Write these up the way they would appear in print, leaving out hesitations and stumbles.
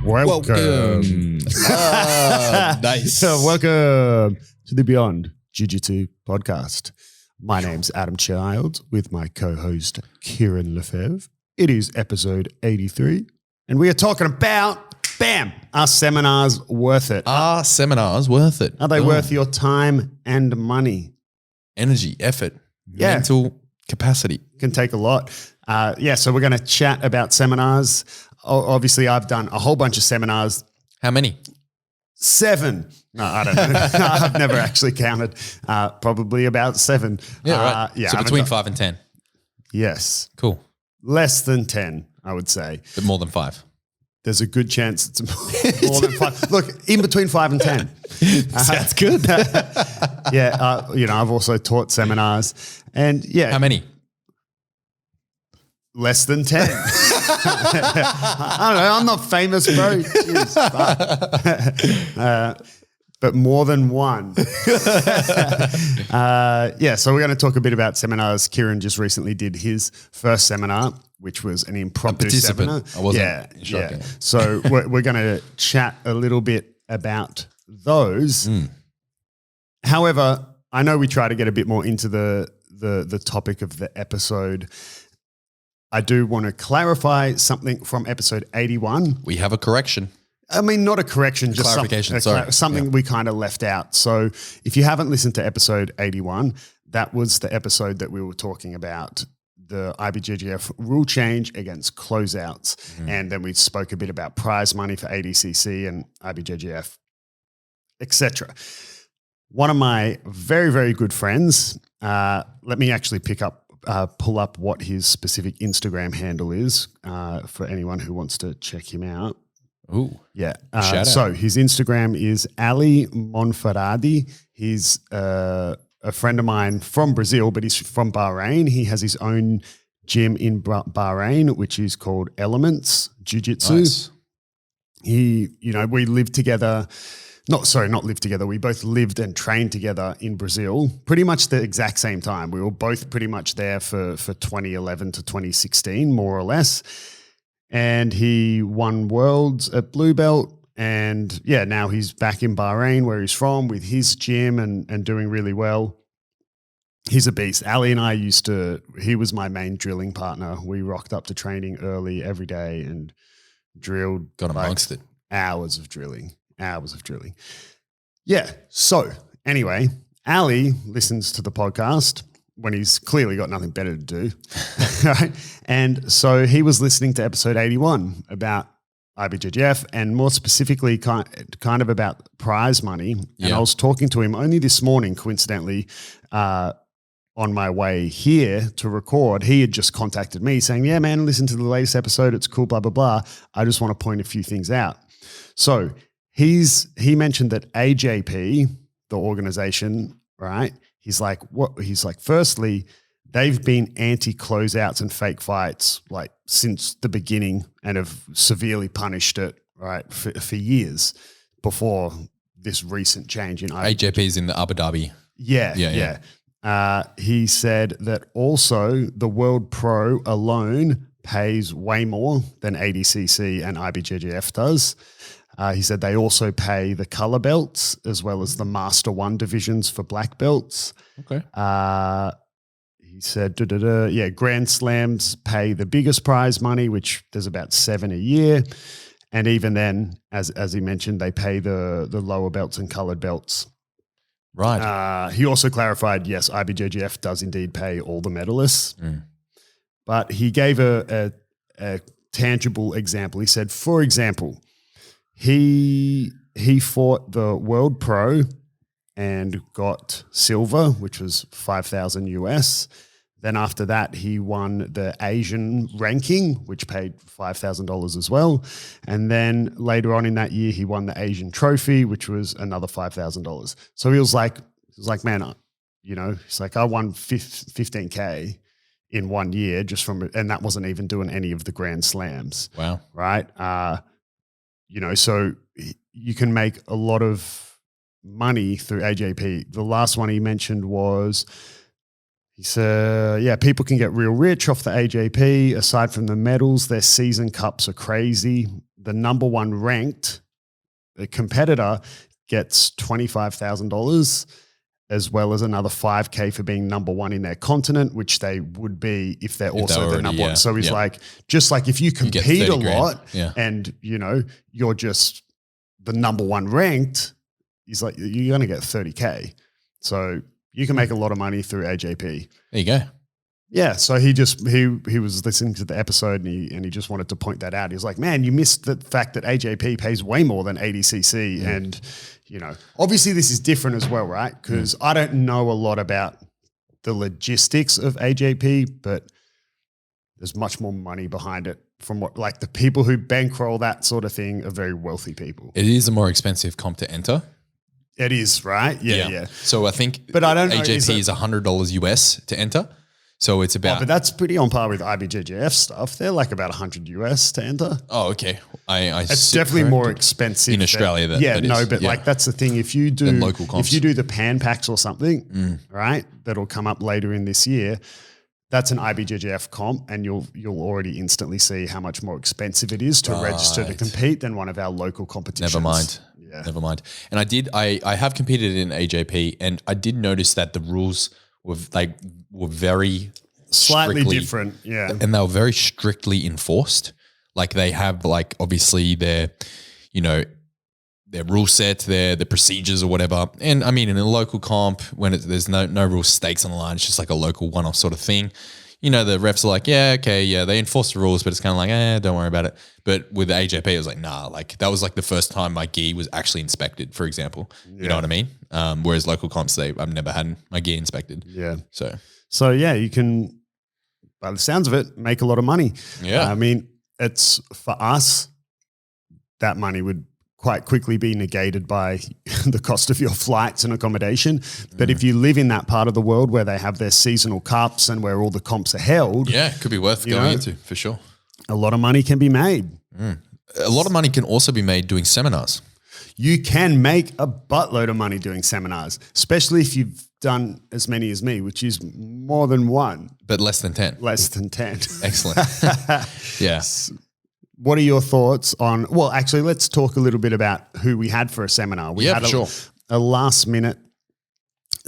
Welcome. Nice. Welcome to the Beyond Jiu Jitsu podcast. My name's Adam Childs with my co-host Kieren Lefebvre. It is episode 83 and we are talking about, are seminars worth it? Are seminars worth it? Are they worth your time and money? Energy, effort, mental capacity. Can take a lot. So we're going to chat about seminars. Obviously, I've done a whole bunch of seminars. How many? 7. No, I don't know. I've never actually counted. Probably about 7. Yeah, right. So between 5 and 10. Yes. Cool. Less than 10, I would say. But more than 5. There's a good chance it's more than 5. Look, in between 5 and 10. Sounds good. I've also taught seminars. And How many? Less than 10. I don't know. I'm not famous, bro. Jeez, but more than 1. So we're going to talk a bit about seminars. Kieren just recently did his first seminar, which was an impromptu seminar. I wasn't. Yeah. So we're going to chat a little bit about those. However, I know we try to get a bit more into the topic of the episode. I do want to clarify something from episode 81. We have a correction. I mean, not a correction, just clarification. Something we kind of left out. So if you haven't listened to episode 81, that was the episode that we were talking about the IBJJF rule change against closeouts. And then we spoke a bit about prize money for ADCC and IBJJF, etc. One of my very, very good friends, let me actually pull up what his specific Instagram handle is for anyone who wants to check him out. Ooh. Yeah. So his Instagram is Ali Monferradi. He's a friend of mine from Brazil, but he's from Bahrain. He has his own gym in Bahrain, which is called Elements Jiu Jitsu. Nice. We lived together. Not live together. We both lived and trained together in Brazil pretty much the exact same time. We were both pretty much there for 2011 to 2016, more or less. And he won worlds at Blue Belt. And now he's back in Bahrain where he's from with his gym and doing really well. He's a beast. Ali and I he was my main drilling partner. We rocked up to training early every day and drilled. Got amongst it. Hours of drilling. Yeah. So anyway, Ali listens to the podcast when he's clearly got nothing better to do. Right? And so he was listening to episode 81 about IBJJF and more specifically kind of about prize money. And I was talking to him only this morning, coincidentally, on my way here to record. He had just contacted me saying, yeah, man, listen to the latest episode. It's cool, blah, blah, blah. I just want to point a few things out. So he mentioned that AJP, the organization, right? He's like, firstly, they've been anti-closeouts and fake fights like since the beginning and have severely punished it, right, for years before this recent change in AJP is in the Abu Dhabi. Yeah. He said that also the World Pro alone pays way more than ADCC and IBJJF does. He said they also pay the color belts as well as the Master 1 divisions for black belts. Okay. He said, Grand Slams pay the biggest prize money, which there's about 7 a year. And even then, as he mentioned, they pay the lower belts and colored belts. Right. He also clarified, yes, IBJJF does indeed pay all the medalists. But he gave a tangible example. He said, for example, he fought the World Pro and got silver, which was 5,000 US. Then after that, he won the Asian ranking, which paid $5,000 as well. And then later on in that year, he won the Asian trophy, which was another $5,000. So he was like, man, he's like, I won 15K in 1 year and that wasn't even doing any of the Grand Slams. Wow. Right. So you can make a lot of money through AJP. The last one he mentioned was He said, yeah, people can get real rich off the AJP. Aside from the medals, their season cups are crazy. The number one ranked competitor gets $25,000 as well as another $5,000 for being number one in their continent, which they would be if they're also the number one. So he's like, just like if you compete a lot and, you know, you're just the number one ranked, he's like, you're going to get $30,000. So you can make a lot of money through AJP. There you go. Yeah, so he was listening to the episode and he just wanted to point that out. He was like, man, you missed the fact that AJP pays way more than ADCC. And, you know, obviously this is different as well, right? Because I don't know a lot about the logistics of AJP, but there's much more money behind it from what, like the people who bankroll that sort of thing are very wealthy people. It is a more expensive comp to enter. It is, right? Yeah. So I think but I don't know, AJP is $100 US to enter. So it's about. But that's pretty on par with IBJJF stuff. They're like about $100 US to enter. Oh, okay. It's definitely more expensive in Australia. Like that's the thing. If you do local comps. If you do the Pan Packs or something, right, that'll come up later in this year. That's an IBJJF comp, and you'll already instantly see how much more expensive it is to register to compete than one of our local competitions. Never mind. Yeah. Never mind. And I have competed in AJP, and I did notice that the rules were very slightly different. Yeah. And they were very strictly enforced. Like they have like obviously their rule set, their procedures or whatever. And I mean, in a local comp, when there's no real stakes on the line, it's just like a local one-off sort of thing. You know, the refs are like, they enforce the rules, but it's kind of like, don't worry about it. But with the AJP, it was like, nah, like that was like the first time my gi was actually inspected, for example. You know what I mean? Whereas local comps, I've never had my gi inspected. Yeah. So yeah, you can, by the sounds of it, make a lot of money. Yeah. I mean, it's for us, that money would quite quickly be negated by the cost of your flights and accommodation. But if you live in that part of the world where they have their seasonal cups and where all the comps are held. Yeah, it could be worth going into for sure. A lot of money can be made. A lot of money can also be made doing seminars. You can make a buttload of money doing seminars, especially if you've done as many as me, which is more than one. But less than 10. Less than 10. Excellent. Yeah. What are your thoughts on, well, actually, let's talk a little bit about who we had for a seminar. We had a last minute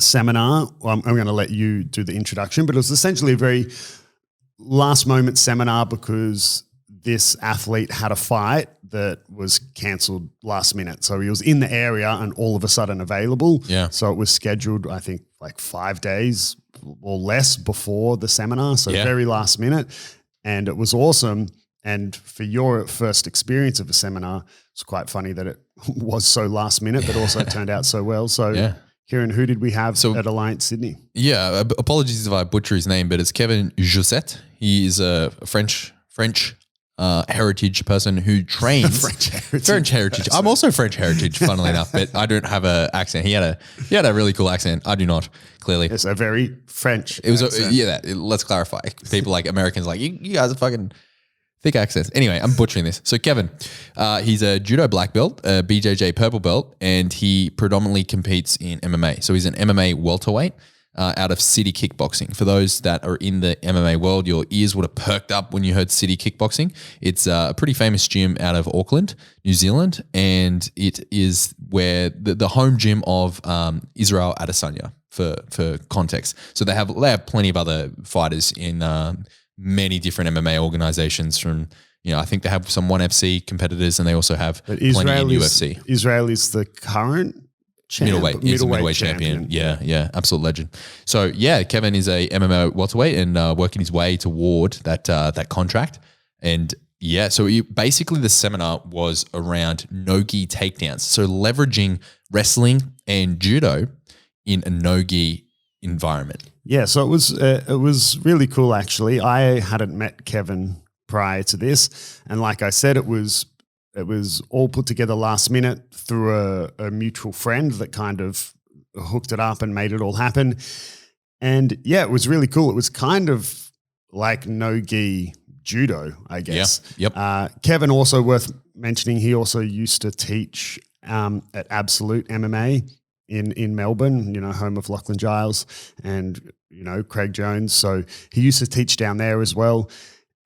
seminar. Well, I'm going to let you do the introduction, but it was essentially a very last moment seminar because this athlete had a fight that was cancelled last minute. So he was in the area and all of a sudden available. Yeah. So it was scheduled, I think, like 5 days or less before the seminar. So very last minute. And it was awesome. And for your first experience of a seminar, it's quite funny that it was so last minute, but also turned out so well. So, Kieren, who did we have at Alliance Sydney? Yeah, apologies if I butcher his name, but it's Kevin Jousset. He is a French heritage person who trains French heritage. I'm also French heritage, funnily enough, but I don't have an accent. He had a really cool accent. I do not, clearly. It's a very French. It was let's clarify. People like Americans like you guys are fucking thick accents. Anyway, I'm butchering this. So Kevin, he's a judo black belt, a BJJ purple belt, and he predominantly competes in MMA. So he's an MMA welterweight out of City Kickboxing. For those that are in the MMA world, your ears would have perked up when you heard City Kickboxing. It's a pretty famous gym out of Auckland, New Zealand, and it is where the home gym of Israel Adesanya, for context. So they have plenty of other fighters in many different MMA organizations from, I think they have some ONE FC competitors and they also have plenty in UFC. Israel is the current middleweight champion. Yeah, absolute legend. So Kevin is a MMA welterweight and working his way toward that contract. And so basically the seminar was around no-gi takedowns. So leveraging wrestling and judo in a no-gi environment. Yeah, so it was really cool actually. I hadn't met Kevin prior to this, and like I said, it was all put together last minute through a mutual friend that kind of hooked it up and made it all happen. And it was really cool. It was kind of like no-gi judo, I guess. Yeah. Yep. Kevin, also worth mentioning, he also used to teach at Absolute MMA. in Melbourne, home of Lachlan Giles and, Craig Jones. So he used to teach down there as well.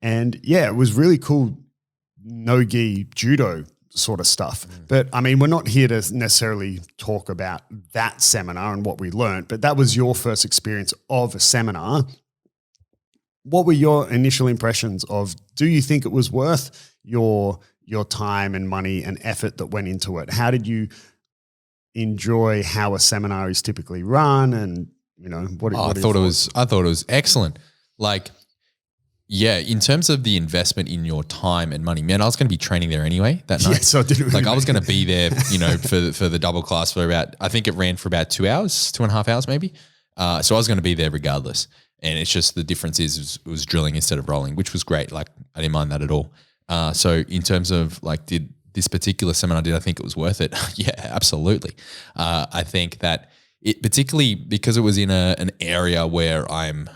And yeah, it was really cool no-gi judo sort of stuff. But I mean, we're not here to necessarily talk about that seminar and what we learned, but that was your first experience of a seminar. What were your initial impressions of, do you think it was worth your time and money and effort that went into it? How did you enjoy how a seminar is typically run? And, I thought it was excellent. Like, yeah, in terms of the investment in your time and money, man, I was going to be training there anyway that night. Yeah, so I was going to be there, for the double class for about, I think it ran for about 2 hours, 2.5 hours maybe. So I was going to be there regardless. And it's just the difference is it was drilling instead of rolling, which was great. Like, I didn't mind that at all. So in terms of like, did this particular seminar, did I think it was worth it? Yeah, absolutely. I think that it, particularly because it was in an area where I'm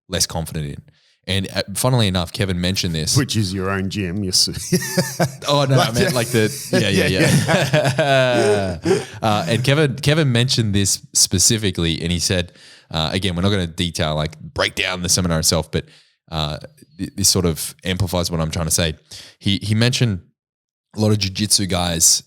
less confident in. And funnily enough, Kevin mentioned this. Which is your own gym. Oh, no, I meant like the, yeah. And Kevin mentioned this specifically, and he said, again, we're not going to detail, like break down the seminar itself, but this sort of amplifies what I'm trying to say. He mentioned a lot of jiu-jitsu guys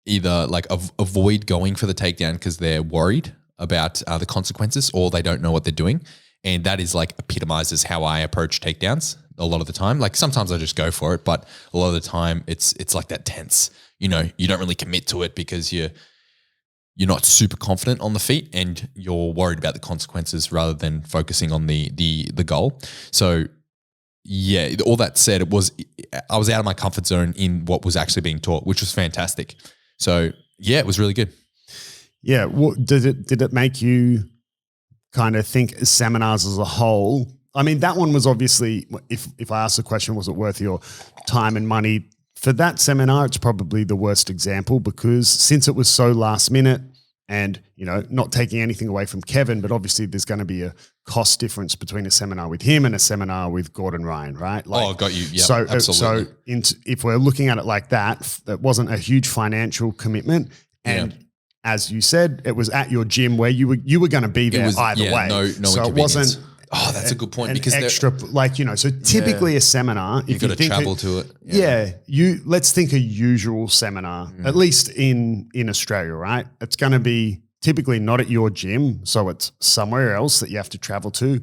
either like avoid going for the takedown because they're worried about the consequences, or they don't know what they're doing. And that is like epitomizes how I approach takedowns a lot of the time. Like sometimes I just go for it, but a lot of the time it's like that tense, you don't really commit to it because you're not super confident on the feet and you're worried about the consequences rather than focusing on the goal. So yeah, all that said, I was out of my comfort zone in what was actually being taught, which was fantastic. So yeah, it was really good. Yeah. Did it make you kind of think seminars as a whole? I mean, that one was obviously, if I ask the question, was it worth your time and money? For that seminar, it's probably the worst example because since it was so last minute and, not taking anything away from Kevin, but obviously there's going to be a cost difference between a seminar with him and a seminar with Gordon Ryan, right? Like, got you. Yeah, so, absolutely. If we're looking at it like that, it wasn't a huge financial commitment. And as you said, it was at your gym where you were going to be there either way. No so it wasn't. Oh, that's a good point because extra, so typically a seminar, you've got to travel to it. Yeah. Let's think a usual seminar, at least in Australia, right? It's going to be typically not at your gym. So it's somewhere else that you have to travel to.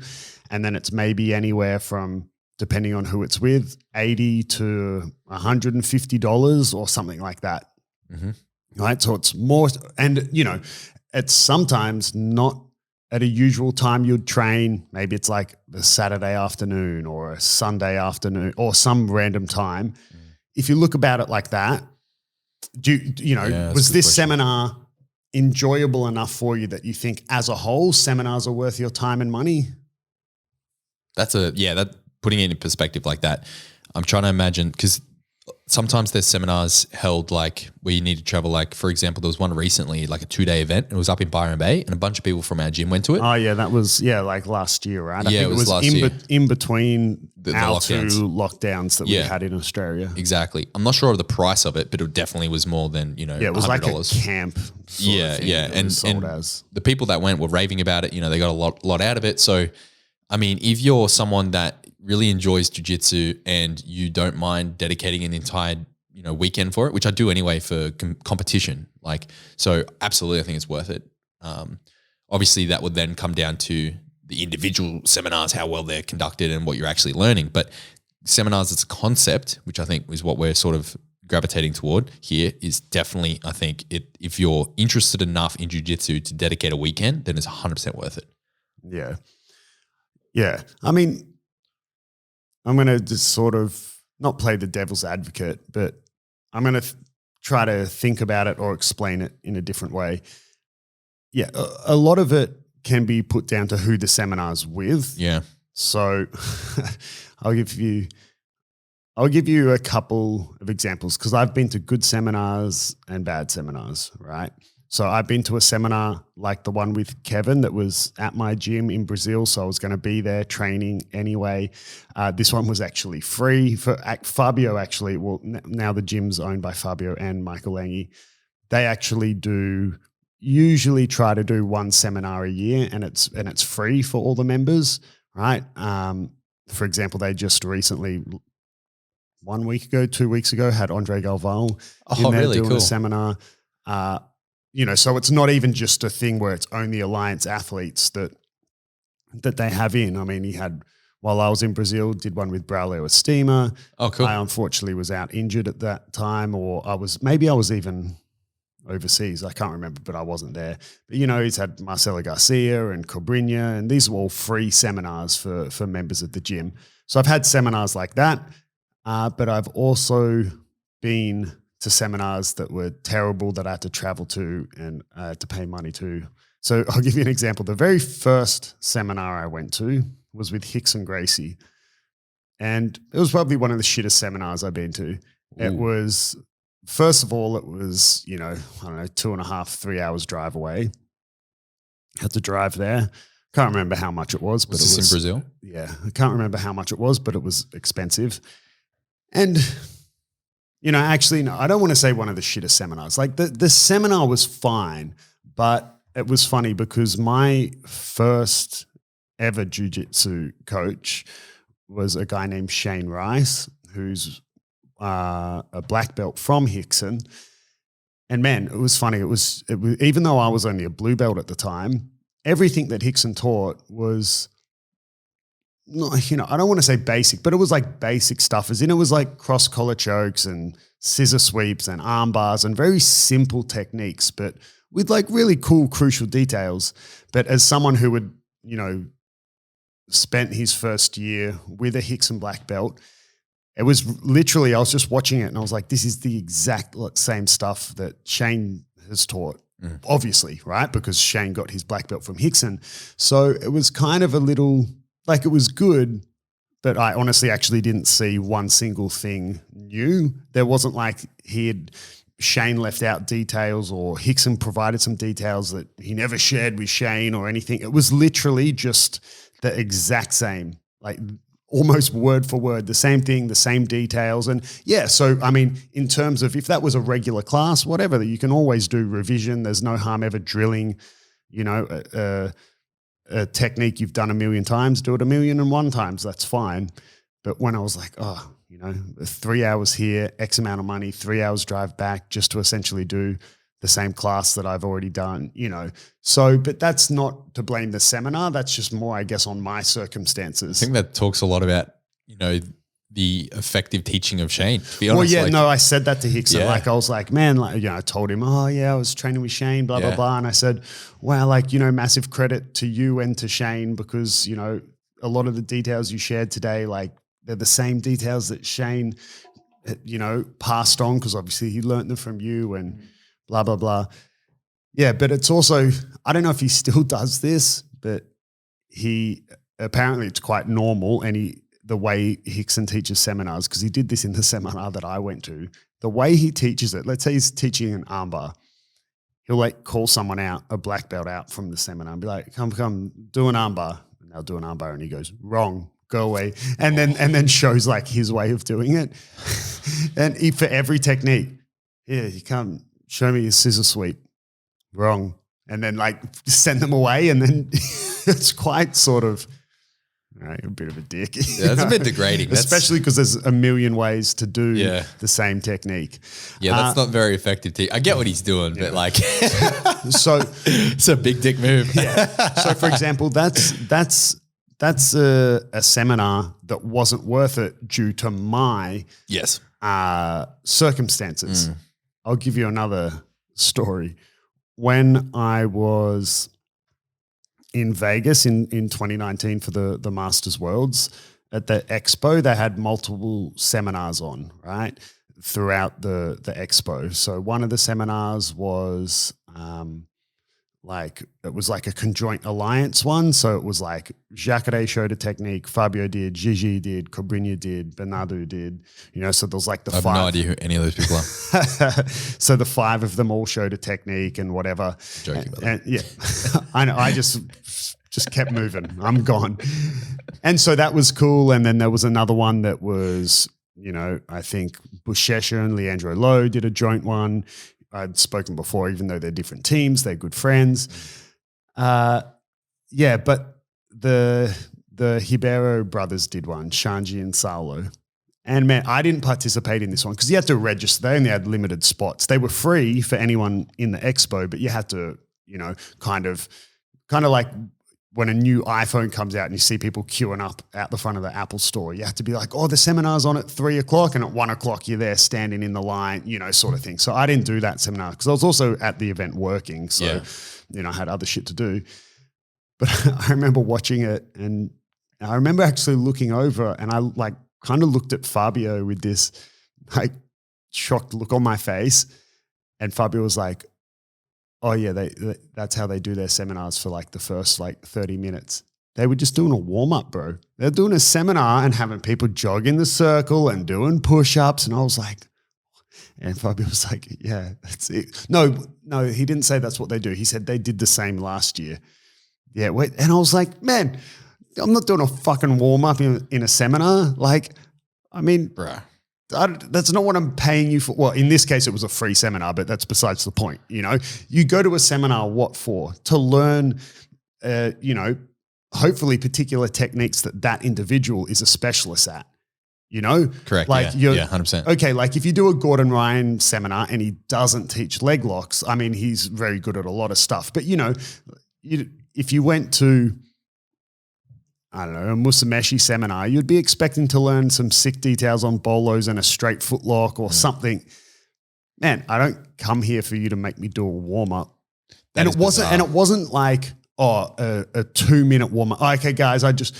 And then it's maybe anywhere from, depending on who it's with, $80 to $150 or something like that. Mm-hmm. Right. So it's more, and it's sometimes not at a usual time you'd train. Maybe it's like the Saturday afternoon or a Sunday afternoon or some random time. If you look about it like that, was this seminar enjoyable enough for you that you think as a whole seminars are worth your time and money? That putting it in perspective like that, I'm trying to imagine, because sometimes there's seminars held like where you need to travel. Like, for example, there was one recently, like a 2-day event. It was up in Byron Bay and a bunch of people from our gym went to it. Oh yeah. That was, like last year, right? I think it was last year. In between the our lockdowns. 2 lockdowns that we had in Australia. Exactly. I'm not sure of the price of it, but it definitely was more than, it was $100. Like a camp. And the people that went were raving about it. They got a lot out of it. So, I mean, if you're someone that really enjoys jiu-jitsu and you don't mind dedicating an entire, weekend for it, which I do anyway for competition, so absolutely I think it's worth it. Obviously that would then come down to the individual seminars, how well they're conducted and what you're actually learning. But seminars as a concept, which I think is what we're sort of gravitating toward here, is definitely, I think, if you're interested enough in jiu-jitsu to dedicate a weekend, then it's 100% worth it. Yeah. Yeah. I mean, I'm going to just sort of not play the devil's advocate, but I'm going to try to think about it or explain it in a different way. Yeah. A lot of it can be put down to who the seminar's with. Yeah. So I'll give you a couple of examples because I've been to good seminars and bad seminars, right? So I've been to a seminar like the one with Kevin that was at my gym in Brazil. So I was going to be there training anyway. This one was actually free for Fabio. Actually, well, now the gym's owned by Fabio and Michael Lange. They actually do, usually try to do one seminar a year, and it's free for all the members, right? For example, they just recently, 1 week ago, 2 weeks ago, had Andre Galval in there doing a seminar. So it's not even just a thing where it's only Alliance athletes that they have in. I mean, he had, while I was in Brazil, did one with Braulio Estima. Oh, cool. I unfortunately was out injured at that time, or I was even overseas. I can't remember, but I wasn't there. But, he's had Marcelo Garcia and Cobrinha, and these were all free seminars for members of the gym. So I've had seminars like that, but I've also been to seminars that were terrible that I had to travel to and I had to pay money to. So I'll give you an example. The very first seminar I went to was with Rickson Gracie, and it was probably one of the shittest seminars I've been to. Ooh. It was, first of all, 2.5, 3 hours drive away. Had to drive there. Can't remember how much it was. But was this in Brazil? Yeah. I can't remember how much it was, but it was expensive. And, actually, no, I don't want to say one of the shittest seminars. Like the seminar was fine, but it was funny because my first ever jiu-jitsu coach was a guy named Shane Rice, who's a black belt from Rickson. And man, it was funny. It was even though I was only a blue belt at the time, everything that Rickson taught was, I don't want to say basic, but it was like basic stuff. As in, it was like cross collar chokes and scissor sweeps and arm bars and very simple techniques, but with like really cool, crucial details. But as someone who would, spent his first year with a Rickson black belt, it was literally, I was just watching it and I was like, this is the exact same stuff that Shane has taught, obviously, right? Because Shane got his black belt from Rickson. So it was kind of a little, like, it was good, but I honestly actually didn't see one single thing new. There wasn't like Shane left out details or Rickson provided some details that he never shared with Shane or anything. It was literally just the exact same, like almost word for word, the same thing, the same details. And yeah, so I mean, in terms of if that was a regular class, whatever, you can always do revision. There's no harm ever drilling, a technique you've done 1,000,000 times, do it 1,000,001 times. That's fine. But when I was like, 3 hours here, X amount of money, 3 hours drive back just to essentially do the same class that I've already done, So, but that's not to blame the seminar. That's just more, I guess, on my circumstances. I think that talks a lot about, the effective teaching of Shane, to be honest. Well, yeah, I said that to Rickson. Yeah. Like, I was like, man, I told him, I was training with Shane, blah, blah, blah. And I said, wow, massive credit to you and to Shane because, a lot of the details you shared today, like, they're the same details that Shane, passed on because obviously he learned them from you and blah, blah, blah. Yeah, but it's also, I don't know if he still does this, but apparently it's quite normal and the way Rickson teaches seminars, because he did this in the seminar that I went to, the way he teaches it, let's say he's teaching an armbar, he'll call someone out, a black belt out from the seminar and be like, come, do an armbar. And they'll do an armbar and he goes, wrong. Go away, and then shows his way of doing it, and for every technique, you can't show me your scissor sweep, wrong, and then send them away, and then it's quite sort of a bit of a dick. Yeah, that's a bit degrading, especially because there's 1,000,000 ways to do the same technique. Yeah, that's not very effective. I get what he's doing, but so it's a big dick move. Yeah. So for example, that's a seminar that wasn't worth it due to my circumstances. I'll give you another story. When I was in Vegas in 2019 for the Masters Worlds, at the expo, they had multiple seminars on, right, throughout the expo. So one of the seminars was it was like a conjoint alliance one. So it was like Jacare showed a technique, Fabio did, Gigi did, Cobrinha did, Bernardo did, so there was the five. I have no idea who any of those people are. So the 5 of them all showed a technique and whatever. Joking about that. Yeah, I know. I just kept moving. I'm gone. And so that was cool. And then there was another one that was, I think Buchecha and Leandro Lowe did a joint one. I'd spoken before, even though they're different teams, they're good friends. But the Ribeiro brothers did one, Shanji and Saulo. And man, I didn't participate in this one because you had to register. They only had limited spots. They were free for anyone in the expo, but you had to, kind of like when a new iPhone comes out and you see people queuing up out the front of the Apple store, you have to be like, oh, the seminar's on at 3:00 and at 1:00 you're there standing in the line, sort of thing. So I didn't do that seminar because I was also at the event working. So, I had other shit to do. But I remember watching it and I remember actually looking over and I kind of looked at Fabio with this shocked look on my face. And Fabio was like, oh yeah, that's how they do their seminars for the first 30 minutes. They were just doing a warm up, bro. They're doing a seminar and having people jog in the circle and doing push-ups. And I was like, and Fabio was like, yeah, that's it. No, he didn't say that's what they do. He said they did the same last year. Yeah, wait. And I was like, man, I'm not doing a fucking warm up in a seminar. Bruh. That's not what I'm paying you for. Well, in this case, it was a free seminar, but that's besides the point. You go to a seminar, what for? To learn, hopefully particular techniques that individual is a specialist at, Correct. 100%. Okay. If you do a Gordon Ryan seminar and he doesn't teach leg locks, I mean, he's very good at a lot of stuff, but if you went to, I don't know, a Musameshi seminar, you'd be expecting to learn some sick details on bolos and a straight foot lock or something. Man, I don't come here for you to make me do a warm up. And it wasn't like, a 2-minute warm up. Okay, guys, it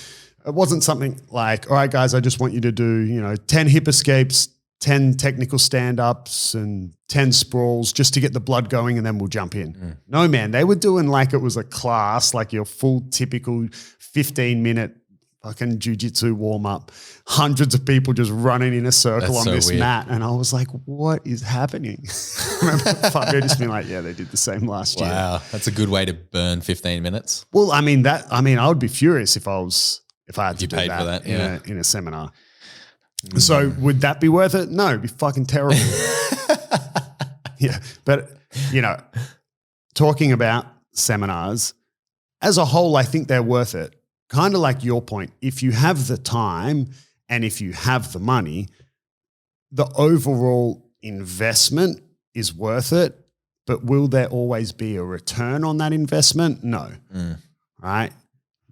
wasn't something like, all right, guys, I just want you to do, 10 hip escapes, 10 technical stand-ups and 10 sprawls just to get the blood going and then we'll jump in. No, man, they were doing like it was a class, like your full typical 15-minute fucking jiu-jitsu warm-up. Hundreds of people just running in a circle on this mat. And I was like, what is happening? I remember Fabio just being like, yeah, they did the same last year. Wow, that's a good way to burn 15 minutes. Well, I would be furious if I had to do paid for that in a seminar. So would that be worth it? No, it'd be fucking terrible. Yeah. But, talking about seminars as a whole, I think they're worth it. Kind of like your point. If you have the time and if you have the money, the overall investment is worth it. But will there always be a return on that investment? No. Right?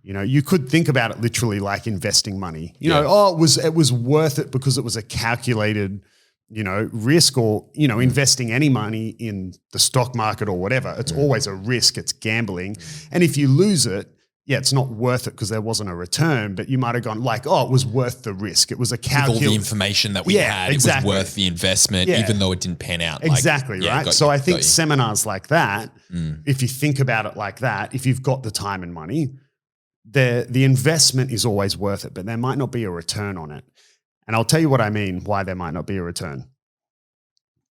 You could think about it literally like investing money. It was worth it because it was a calculated, risk or, investing any money in the stock market or whatever. It's always a risk. It's gambling. And if you lose it, it's not worth it because there wasn't a return, but you might have gone it was worth the risk. It was a calculation. With all the information that we had, exactly. It was worth the investment, even though it didn't pan out. Exactly, right? So I think seminars like that, if you think about it like that, if you've got the time and money, the investment is always worth it, but there might not be a return on it. And I'll tell you what I mean, why there might not be a return.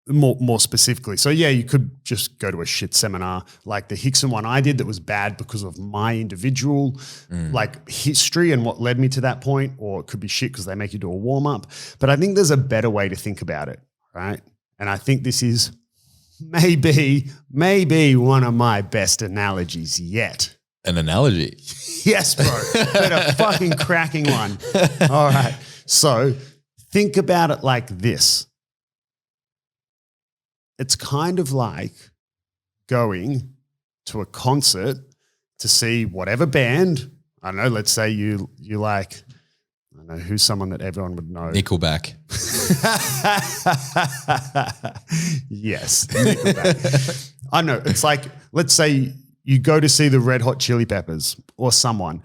More specifically. So yeah, you could just go to a shit seminar like the Hickson one I did that was bad because of my individual history and what led me to that point, or it could be shit because they make you do a warm up. But I think there's a better way to think about it, right? And I think this is maybe one of my best analogies yet. An analogy? Yes, bro. But a fucking cracking one. All right. So think about it like this. It's kind of like going to a concert to see whatever band. I don't know, let's say you like, I don't know, who's someone that everyone would know? Nickelback. Yes, Nickelback. I know. It's like, let's say you go to see the Red Hot Chili Peppers or someone,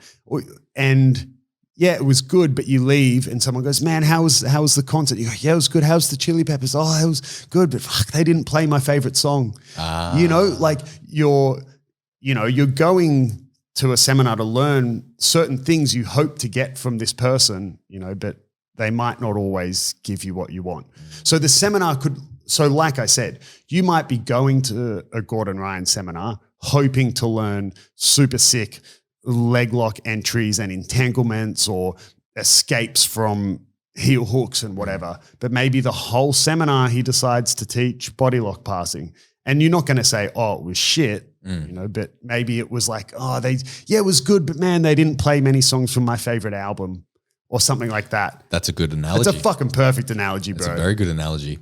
and yeah, it was good, but you leave and someone goes, man, how was the concert? You go, yeah, it was good. How's the Chili Peppers? Oh, it was good, but fuck, they didn't play my favorite song. You're going to a seminar to learn certain things you hope to get from this person, but they might not always give you what you want. So the seminar like I said, you might be going to a Gordon Ryan seminar hoping to learn super sick leg lock entries and entanglements or escapes from heel hooks and whatever. But maybe the whole seminar he decides to teach body lock passing. And you're not going to say, oh, it was shit, but maybe it was like, it was good, but man, they didn't play many songs from my favorite album or something like that. That's a good analogy. It's a fucking perfect analogy, bro. It's a very good analogy.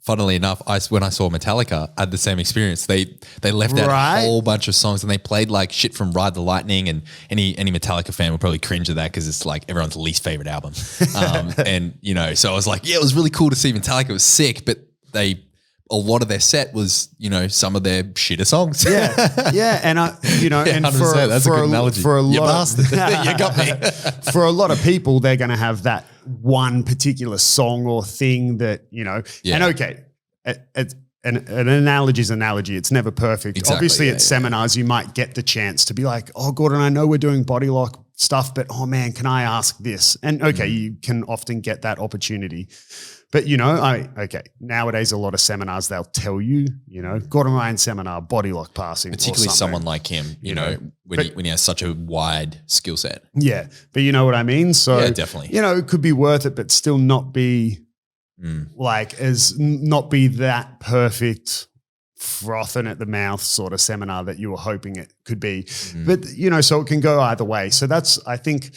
Funnily enough, when I saw Metallica, I had the same experience. They left out a whole bunch of songs and they played like shit from Ride the Lightning, and any Metallica fan will probably cringe at that because it's like everyone's least favorite album. And so I was like, yeah, it was really cool to see Metallica. It was sick, but a lot of their set was, some of their shitter songs. Yeah. And and that's a good analogy. For a you lot bastard. You got me. For a lot of people, they're going to have that one particular song or thing that, and okay, an analogy is analogy. It's never perfect. Exactly, Obviously at seminars, you might get the chance to be like, oh, Gordon, I know we're doing body lock stuff, but oh man, can I ask this? And okay, you can often get that opportunity. But, nowadays a lot of seminars, they'll tell you, Gordon Ryan seminar, body lock passing. Particularly someone like him, when he has such a wide skill set. Yeah. But you know what I mean? So, yeah, definitely. It could be worth it, but still not be not be that perfect frothing at the mouth sort of seminar that you were hoping it could be. But, so it can go either way. So that's, I think,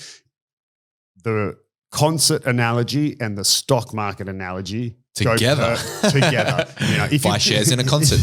the concert analogy and the stock market analogy together. Buy shares in a concert.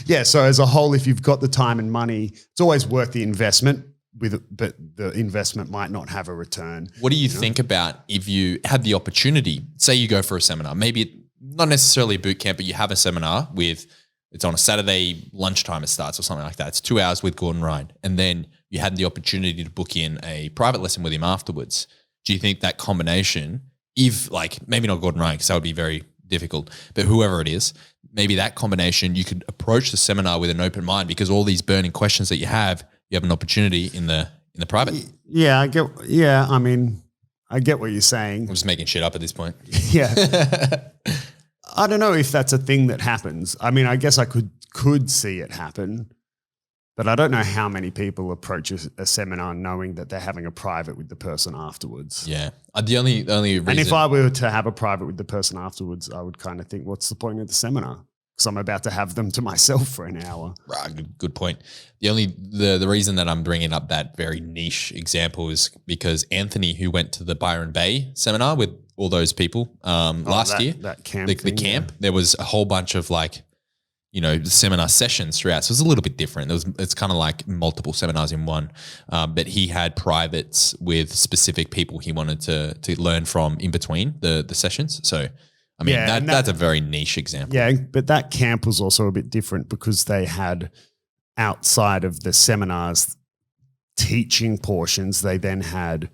Yeah. So as a whole, if you've got the time and money, it's always worth the investment. But the investment might not have a return. What do you think about if you had the opportunity? Say you go for a seminar, maybe not necessarily a boot camp, but you have a seminar it's on a Saturday lunchtime. It starts or something like that. It's 2 hours with Gordon Ryan, and then you had the opportunity to book in a private lesson with him afterwards. Do you think that combination, if maybe not Gordon Ryan, because that would be very difficult, but whoever it is, maybe that combination, you could approach the seminar with an open mind because all these burning questions that you have an opportunity in the private. Yeah, I get what you're saying. I'm just making shit up at this point. Yeah. I don't know if that's a thing that happens. I mean, I guess I could see it happen. But I don't know how many people approach a seminar knowing that they're having a private with the person afterwards. Yeah. The only reason. And if I were to have a private with the person afterwards, I would kind of think, what's the point of the seminar? Because I'm about to have them to myself for an hour. Right, good point. The reason that I'm bringing up that very niche example is because Anthony, who went to the Byron Bay seminar with all those people last year, that camp, the camp, there was a whole bunch of seminar sessions throughout. So it's a little bit different. It's kind of like multiple seminars in one. But he had privates with specific people he wanted to learn from in between the sessions. So, I mean, that's a very niche example. Yeah, but that camp was also a bit different because they had outside of the seminars teaching portions, they then had,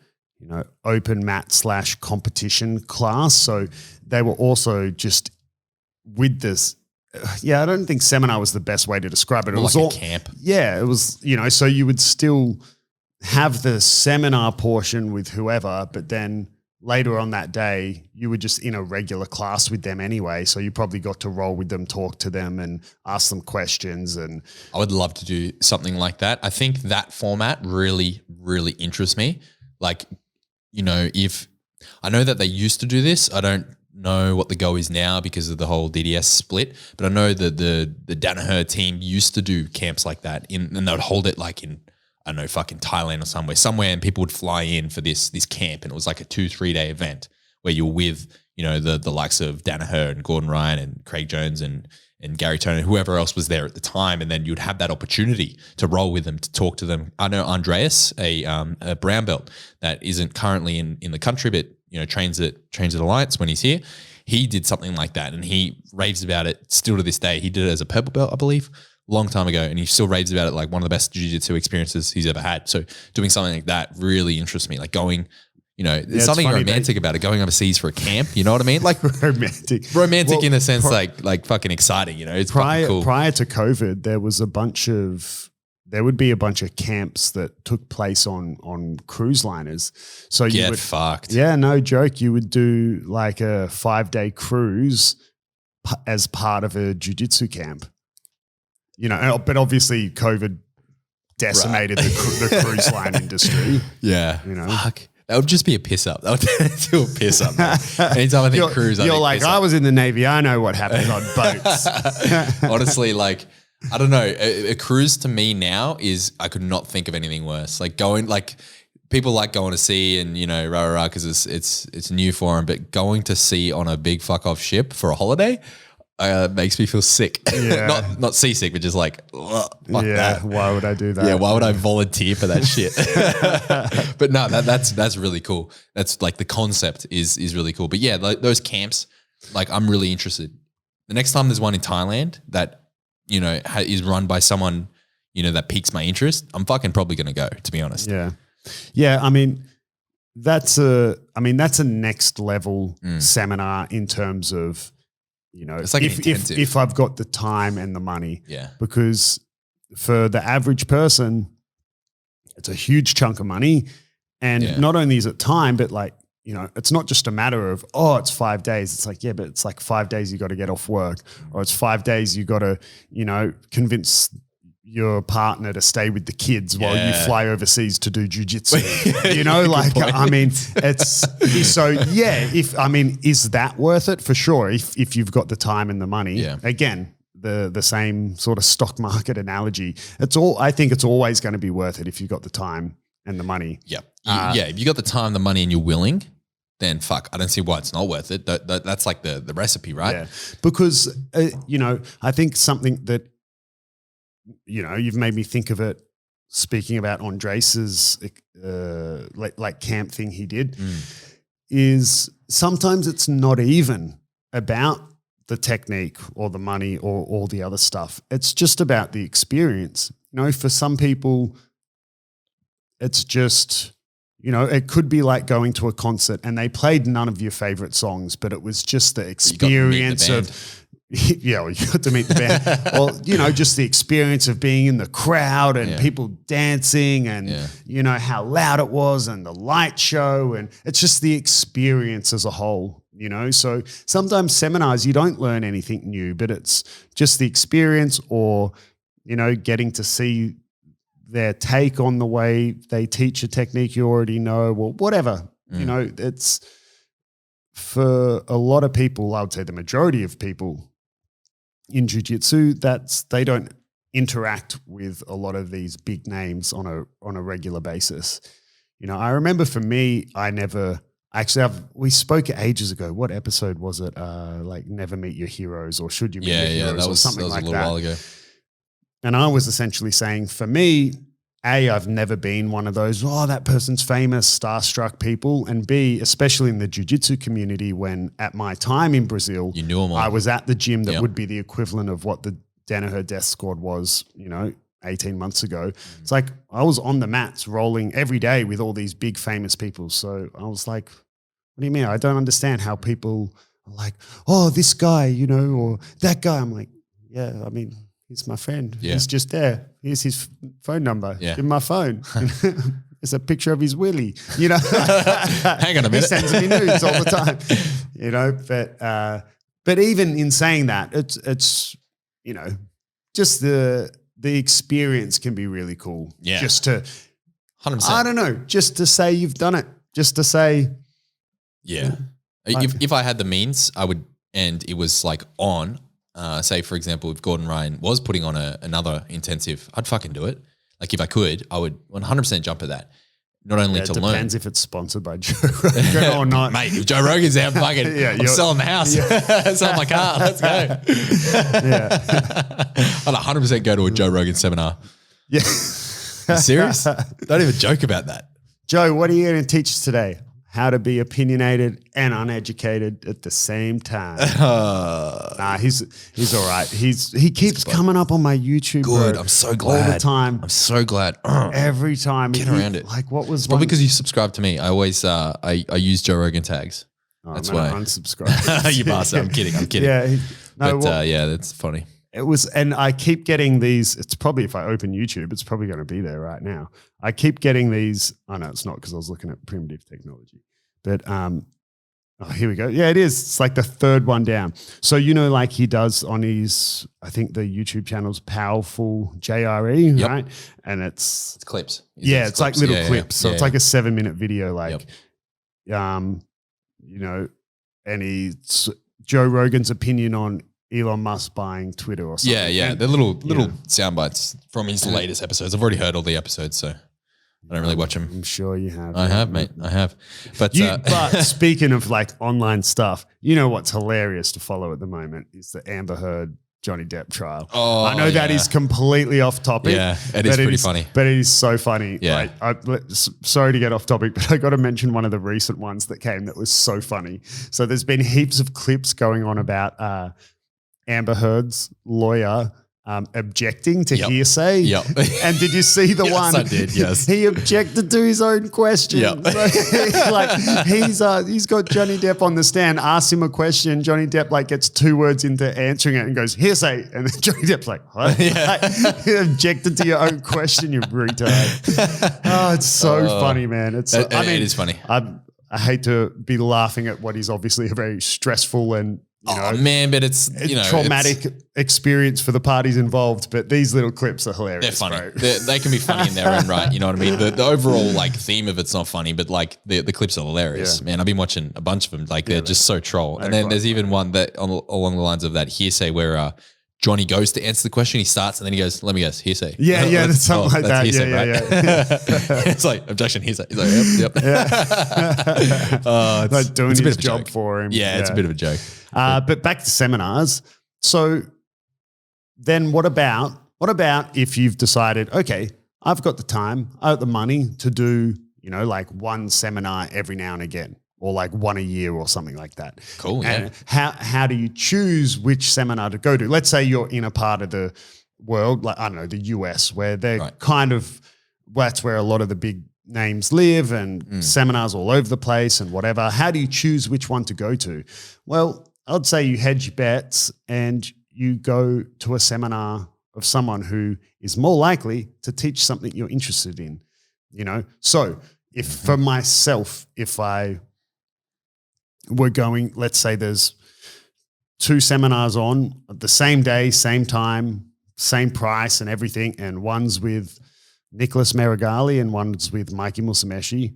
open mat / competition class. So they were also just with this. Yeah, I don't think seminar was the best way to describe it. It was like all a camp. Yeah, it was, so you would still have the seminar portion with whoever, but then later on that day, you were just in a regular class with them anyway. So you probably got to roll with them, talk to them and ask them questions. And I would love to do something like that. I think that format really, really interests me. If I know that they used to do this, I don't know what the go is now because of the whole DDS split, but I know that the Danaher team used to do camps like that and they would hold it in, I don't know, fucking Thailand or somewhere, and people would fly in for this camp, and it was like a 2-3 day event where you're with, the likes of Danaher and Gordon Ryan and Craig Jones and Gary Turner, whoever else was there at the time, and then you'd have that opportunity to roll with them, to talk to them. I know Andreas, a brown belt that isn't currently in the country, but trains at Alliance when he's here. He did something like that, and he raves about it still to this day. He did it as a purple belt, I believe, a long time ago, and he still raves about it like one of the best jiu-jitsu experiences he's ever had. So doing something like that really interests me, like going, there's something romantic about it, going overseas for a camp, you know what I mean? Like romantic well, in a sense, like fucking exciting, it's fucking cool. Prior to COVID, there would be a bunch of camps that took place on cruise liners. So you would fucked. Yeah, no joke. You would do like a 5-day cruise as part of a jiu-jitsu camp. But obviously COVID decimated the cruise line industry. Yeah. Fuck. That would just be a piss up. That would turn into a piss up. Man. Anytime I think cruise, you're like, I was in the Navy. I know what happens on boats. Honestly, like, I don't know. A cruise to me now is, I could not think of anything worse. Like going, like people like going to sea and, you know, rah, because it's new for them. But going to sea on a big fuck off ship for a holiday makes me feel sick. Yeah. not seasick, but just like, fuck yeah. that. Why would I do that? Yeah, why would I volunteer for that shit? But no, that's really cool. That's like the concept is really cool. But yeah, like those camps, like I'm really interested. The next time there's one in Thailand that, you know, is run by someone, you know, that piques my interest, I'm fucking probably going to go, to be honest. Yeah. Yeah. I mean, that's a next level seminar in terms of, you know, it's like if I've got the time and the money. Yeah. Because for the average person, it's a huge chunk of money. And not only is it time, but like, you know, it's not just a matter of, it's 5 days. It's like, yeah, but it's like 5 days you got to get off work, or it's 5 days you got to, you know, convince your partner to stay with the kids while you fly overseas to do jiu-jitsu. You know, like, I mean, it's so, yeah, is that worth it? For sure. If you've got the time and the money, again, the same sort of stock market analogy, I think it's always going to be worth it if you've got the time and the money. Yeah. If you got the time, the money and you're willing, then fuck, I don't see why it's not worth it. That's like the recipe, right? Yeah. Because, you know, I think something that, you know, you've made me think of it speaking about Andres's like camp thing he did is sometimes it's not even about the technique or the money or all the other stuff. It's just about the experience. You know, for some people, it's just, you know, it could be like going to a concert and they played none of your favorite songs, but it was just the experience of, yeah, well, you got to meet the band. Well, you know, just the experience of being in the crowd and people dancing and, you know, how loud it was and the light show. And it's just the experience as a whole, you know. So sometimes seminars, you don't learn anything new, but it's just the experience or, you know, getting to see their take on the way they teach a technique you already know or whatever. You know, it's for a lot of people, I would say the majority of people in jiu-jitsu, they don't interact with a lot of these big names on a regular basis. You know, I remember for me, we spoke ages ago. What episode was it? Like Never Meet Your Heroes or Should You Meet Your Heroes or something like that. That was a little while ago. And I was essentially saying, for me, A, I've never been one of those, that person's famous, starstruck people. And B, especially in the jiu-jitsu community, when at my time in Brazil, you knew them all. I was at the gym that would be the equivalent of what the Danaher Death Squad was, you know, 18 months ago. It's like I was on the mats rolling every day with all these big famous people. So I was like, what do you mean? I don't understand how people are like, this guy, you know, or that guy. I'm like, yeah, I mean, he's my friend. Yeah. He's just there. Here's his phone number. Yeah. Give him my phone. It's a picture of his willy. You know, hang on a minute. He sends me nudes all the time. You know, but even in saying that, it's you know, just the experience can be really cool. Yeah. Just to 100%. I don't know, just to say you've done it. Just to say, yeah. If I had the means, I would, and it was like on. Say, for example, if Gordon Ryan was putting on another intensive, I'd fucking do it. Like if I could, I would 100% jump at that. Not only to learn. It depends if it's sponsored by Joe Rogan or not. Mate, if Joe Rogan's out fucking, I'm selling the house. Selling my car. Let's go. Yeah. I'd 100% go to a Joe Rogan seminar. Yeah. You serious? Don't even joke about that. Joe, what are you going to teach us today? How to be opinionated and uneducated at the same time. Nah, he's all right. He keeps coming up on my YouTube. Good. Bro, I'm so glad. All the time. I'm so glad. Every time. Get around it. Like what was probably because you subscribe to me. I always I use Joe Rogan tags. That's why. Unsubscribe. You bastard. I'm kidding. Yeah. Yeah, that's funny. It was, and I keep getting these. It's probably if I open YouTube, it's probably going to be there right now. I keep getting these. I know it's not because I was looking at primitive technology, but Oh, here we go. Yeah, it is. It's like the third one down. So, like he does on his, I think the YouTube channel's Powerful JRE, right? And it's clips. It's like little clips. So it's like a 7-minute video, and it's Joe Rogan's opinion on Elon Musk buying Twitter or something. Yeah. They're little sound bites from his latest episodes. I've already heard all the episodes, so I don't really watch them. I'm sure you have. I have, mate. I have. But but speaking of like online stuff, what's hilarious to follow at the moment is the Amber Heard Johnny Depp trial. Oh, I know that is completely off topic. Yeah, it is pretty funny. But it is so funny. Yeah. Sorry to get off topic, but I got to mention one of the recent ones that came that was so funny. So there's been heaps of clips going on about Amber Heard's lawyer objecting to hearsay. Yep. And did you see the one? I did, yes. He objected to his own question. Yep. He's got Johnny Depp on the stand, asks him a question. Johnny Depp gets 2 words into answering it and goes, hearsay. And then Johnny Depp's like, what? He objected to your own question, you retard. Oh, it's so funny, man. It is funny. I hate to be laughing at what is obviously a very stressful and but it's traumatic experience for the parties involved. But these little clips are hilarious. They're funny. Bro. They can be funny in their own right. You know what I mean? The overall theme of it's not funny, but the clips are hilarious. Yeah. Man, I've been watching a bunch of them. They're just so troll. And then there's even one that along the lines of that hearsay where Johnny goes to answer the question. He starts and then he goes, "Let me guess, hearsay." Yeah, that's something like that. Hearsay, right? It's like objection, hearsay. He's like, yep. It's like doing his job for him. Yeah, it's a bit of a joke. But back to seminars. So then what about if you've decided, okay, I've got the time, I've got the money to do, one seminar every now and again, or one a year or something like that. Cool, and how do you choose which seminar to go to? Let's say you're in a part of the world, the US, where they're that's where a lot of the big names live and seminars all over the place and whatever. How do you choose which one to go to? Well, I'd say you hedge your bets and you go to a seminar of someone who is more likely to teach something you're interested in, So if for myself, if I were going, let's say there's 2 seminars on the same day, same time, same price and everything, and one's with Nicholas Marigali and one's with Mikey Musumeci,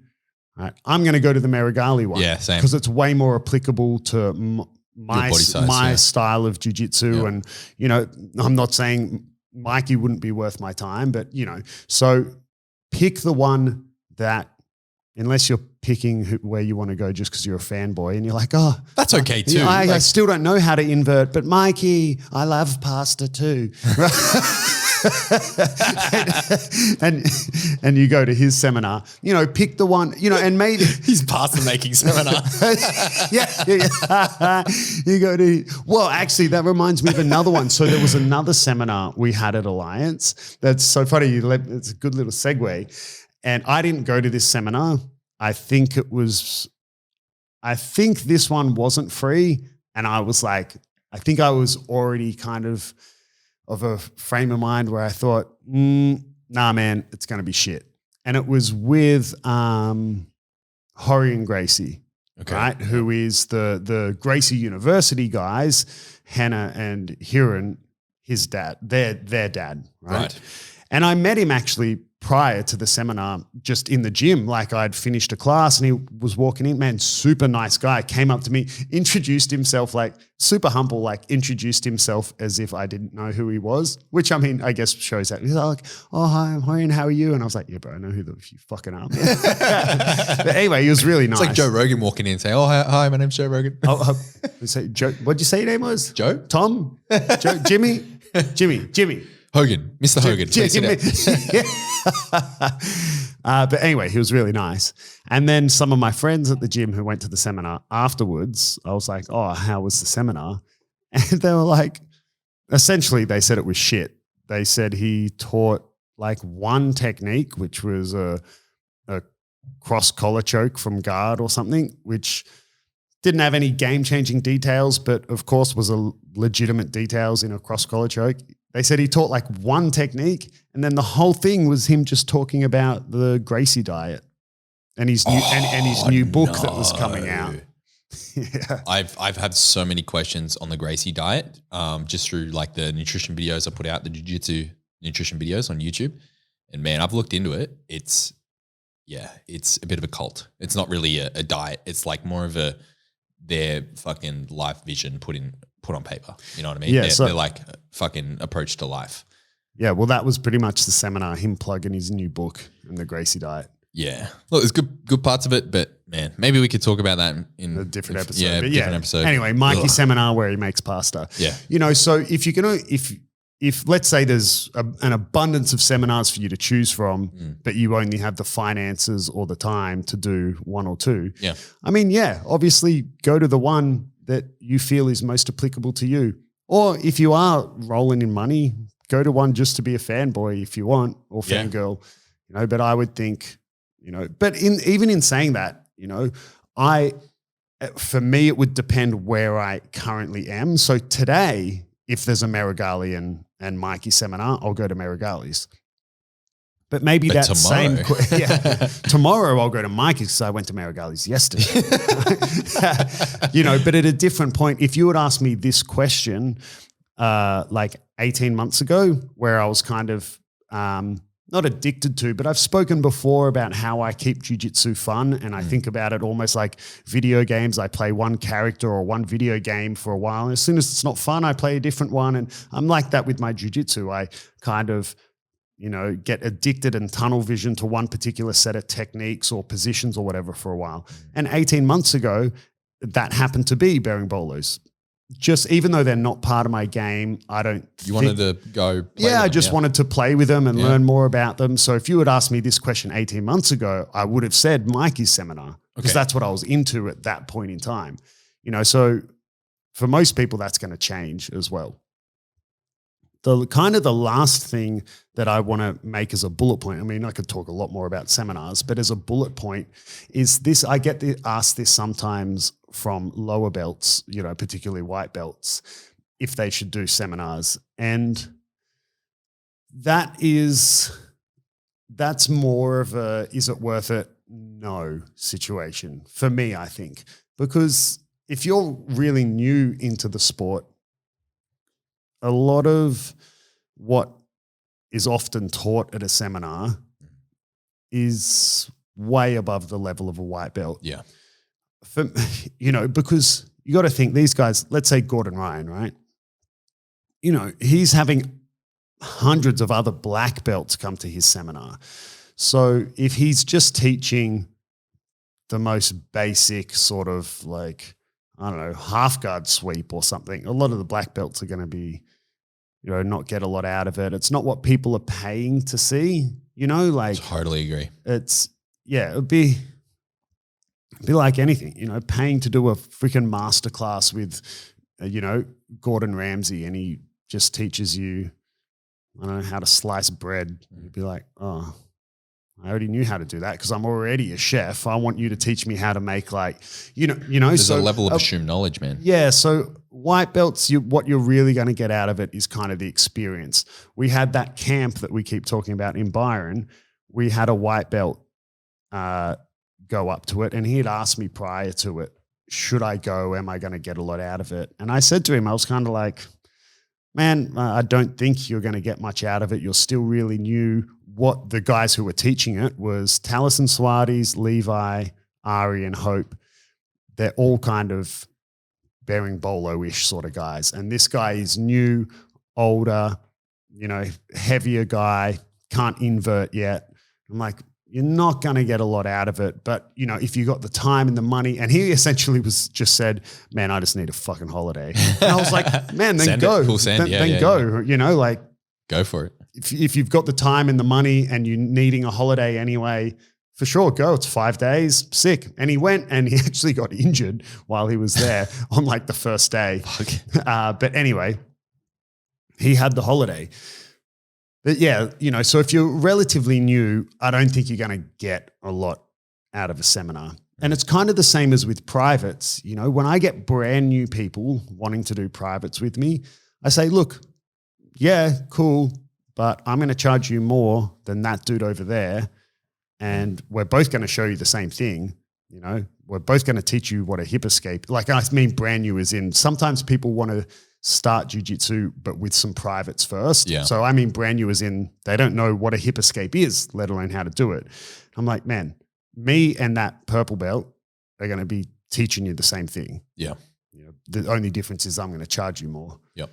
right? I'm going to go to the Marigali one. Yeah, same. Because it's way more applicable to my style of jiu-jitsu. And, I'm not saying Mikey wouldn't be worth my time, but, so pick the one that, unless you're picking where you want to go just because you're a fanboy and you're like, oh. That's okay too. I still don't know how to invert, but Mikey, I love pasta too. and you go to his seminar, pick the one, and maybe his pasta making seminar. Yeah. You go to, well, actually that reminds me of another one. So there was another seminar we had at Alliance. That's so funny. It's a good little segue. And I didn't go to this seminar. I think this one wasn't free. And I was like, I think I was already kind of a frame of mind where I thought, nah, man, it's going to be shit. And it was with Horian Gracie, right? Who is the Gracie University guys, Hannah and Kieren, his dad, their dad, right? And I met him actually prior to the seminar, just in the gym. I'd finished a class and he was walking in, man, super nice guy, came up to me, introduced himself, super humble, introduced himself as if I didn't know who he was, which I guess shows that. He's like, oh, hi, I'm Horian, how are you? And I was like, yeah, bro, I know who you fucking are. But anyway, he was really nice. It's like Joe Rogan walking in and saying, oh, hi, my name's Joe Rogan. Joe, what'd you say your name was? Joe? Tom? Joe? Jimmy? Jimmy. Hogan, Mr. Hogan. But anyway, he was really nice. And then some of my friends at the gym who went to the seminar afterwards, I was like, oh, how was the seminar? And they were like, essentially they said it was shit. They said he taught one technique, which was a cross collar choke from guard or something, which didn't have any game-changing details, but of course was a legitimate details in a cross collar choke. They said he taught one technique, and then the whole thing was him just talking about the Gracie diet and his new book that was coming out. Yeah. I've had so many questions on the Gracie diet, just through like the nutrition videos I put out, the jiu-jitsu nutrition videos on YouTube. And man, I've looked into it. It's a bit of a cult. It's not really a diet. It's like more of their fucking life vision put on paper. You know what I mean? Yeah, they're like fucking approach to life. Yeah, well, that was pretty much the seminar, him plugging his new book and the Gracie diet. Yeah. Look, there's good parts of it, but man, maybe we could talk about that in A different episode. Yeah, But different episode. Anyway, Mikey's seminar where he makes pasta. Yeah. You know, so if you're going to, if let's say there's an abundance of seminars for you to choose from, but you only have the finances or the time to do one or two. Yeah. I mean, yeah, obviously go to the one that you feel is most applicable to you. Or if you are rolling in money, go to one just to be a fanboy if you want, or fangirl, you know, but I would think, you know, but even in saying that, you know, for me, it would depend where I currently am. So today, if there's a Marigali and Mikey seminar, I'll go to Marigali's. But maybe that tomorrow. Tomorrow I'll go to Mikey's because I went to Marigali's yesterday. You know, but at a different point, if you would ask me this question like 18 months ago, where I was kind of not addicted to, but I've spoken before about how I keep jiu-jitsu fun, and I think about it almost like video games. I play one character or one video game for a while, and as soon as it's not fun, I play a different one, and I'm like that with my jiu-jitsu. I kind of, you know, get addicted and tunnel vision to one particular set of techniques or positions or whatever for a while. And 18 months ago, that happened to be bearing bolos. Just even though they're not part of my game, I don't. You wanted to go. I just wanted to play with them and learn more about them. So if you had asked me this question 18 months ago, I would have said Mikey's seminar because that's what I was into at that point in time. You know, so for most people, that's going to change as well. The kind of the last thing that I want to make as a bullet point, I mean, I could talk a lot more about seminars, but as a bullet point is this, I get asked this sometimes from lower belts, you know, particularly white belts, if they should do seminars. And that's more of a, is it worth it? No situation for me, I think, because if you're really new into the sport, a lot of what is often taught at a seminar is way above the level of a white belt. Yeah. You know, because you got to think these guys, let's say Gordon Ryan, right? You know, he's having hundreds of other black belts come to his seminar. So if he's just teaching the most basic sort of like, I don't know, half guard sweep or something, a lot of the black belts are going to be, you know, not get a lot out of it. It's not what people are paying to see, you know, like. Totally agree. It'd be like anything, you know, paying to do a freaking masterclass with, you know, Gordon Ramsay, and he just teaches you, I don't know, how to slice bread. You'd be like, oh, I already knew how to do that because I'm already a chef. I want you to teach me how to make like, you know. There's a level of assumed knowledge, man. Yeah. So white belts, what you're really going to get out of it is kind of the experience. We had that camp that we keep talking about in Byron. We had a white belt go up to it, and he had asked me prior to it, should I go? Am I going to get a lot out of it? And I said to him, I was kind of like, man, I don't think you're going to get much out of it. You're still really new. What the guys who were teaching it was Taliesin Suarez, Levi, Ari, and Hope. They're all kind of bearing bolo-ish sort of guys. And this guy is new, older, you know, heavier guy, can't invert yet. I'm like, you're not going to get a lot out of it. But, you know, if you got the time and the money, and he essentially just said, man, I just need a fucking holiday. And I was like, man, then go. Cool send. Then go, you know, like. Go for it. If you've got the time and the money and you're needing a holiday anyway, for sure, go. It's 5 days, sick. And he went and he actually got injured while he was there on like the first day. But anyway, he had the holiday. But yeah, you know, so if you're relatively new, I don't think you're going to get a lot out of a seminar. And it's kind of the same as with privates. You know, when I get brand new people wanting to do privates with me, I say, look, yeah, cool, but I'm going to charge you more than that dude over there. And we're both going to show you the same thing. You know, we're both going to teach you what a hip escape, like I mean brand new is in, sometimes people want to start jiu-jitsu but with some privates first. Yeah. So I mean brand new is in, they don't know what a hip escape is, let alone how to do it. I'm like, man, me and that purple belt are going to be teaching you the same thing. Yeah. You know, the only difference is I'm going to charge you more. Yep.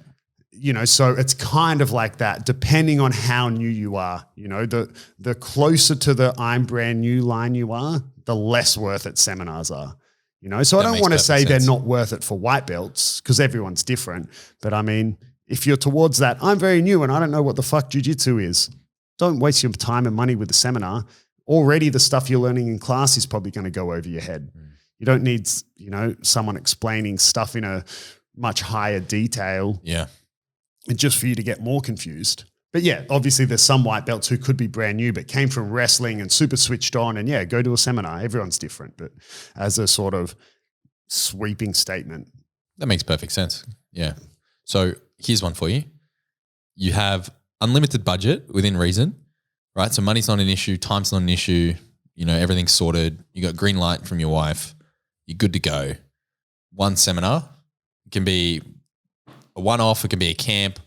You know, so it's kind of like that, depending on how new you are. You know, the closer to the I'm brand new line you are, the less worth it seminars are. You know, so That I don't makes want to perfect say sense. they're not worth it for white belts because everyone's different. But I mean, if you're towards that, I'm very new and I don't know what the fuck jiu-jitsu is, don't waste your time and money with the seminar. Already the stuff you're learning in class is probably going to go over your head. You don't need, you know, someone explaining stuff in a much higher detail. Yeah. Just for you to get more confused. But yeah, obviously there's some white belts who could be brand new, but came from wrestling and super switched on and yeah, go to a seminar. Everyone's different, but as a sort of sweeping statement. That makes perfect sense. Yeah. So here's one for you. You have unlimited budget within reason, right? So money's not an issue. Time's not an issue. You know, everything's sorted. You got green light from your wife. You're good to go. One seminar. It can be a one-off. It can be a camp.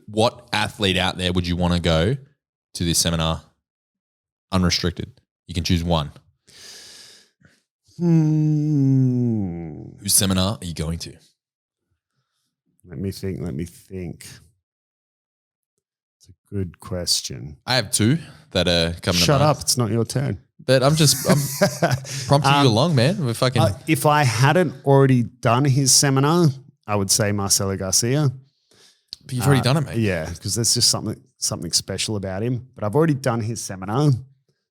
What athlete out there would you want to go to this seminar unrestricted? You can choose one. Whose seminar are you going to? Let me think. It's a good question. I have two that are coming to Shut mind. up. It's not your turn. But I'm prompting you along, man. We're fucking. If I hadn't already done his seminar, I would say Marcelo Garcia. But you've already done it, mate. Yeah, because there's just something special about him. But I've already done his seminar.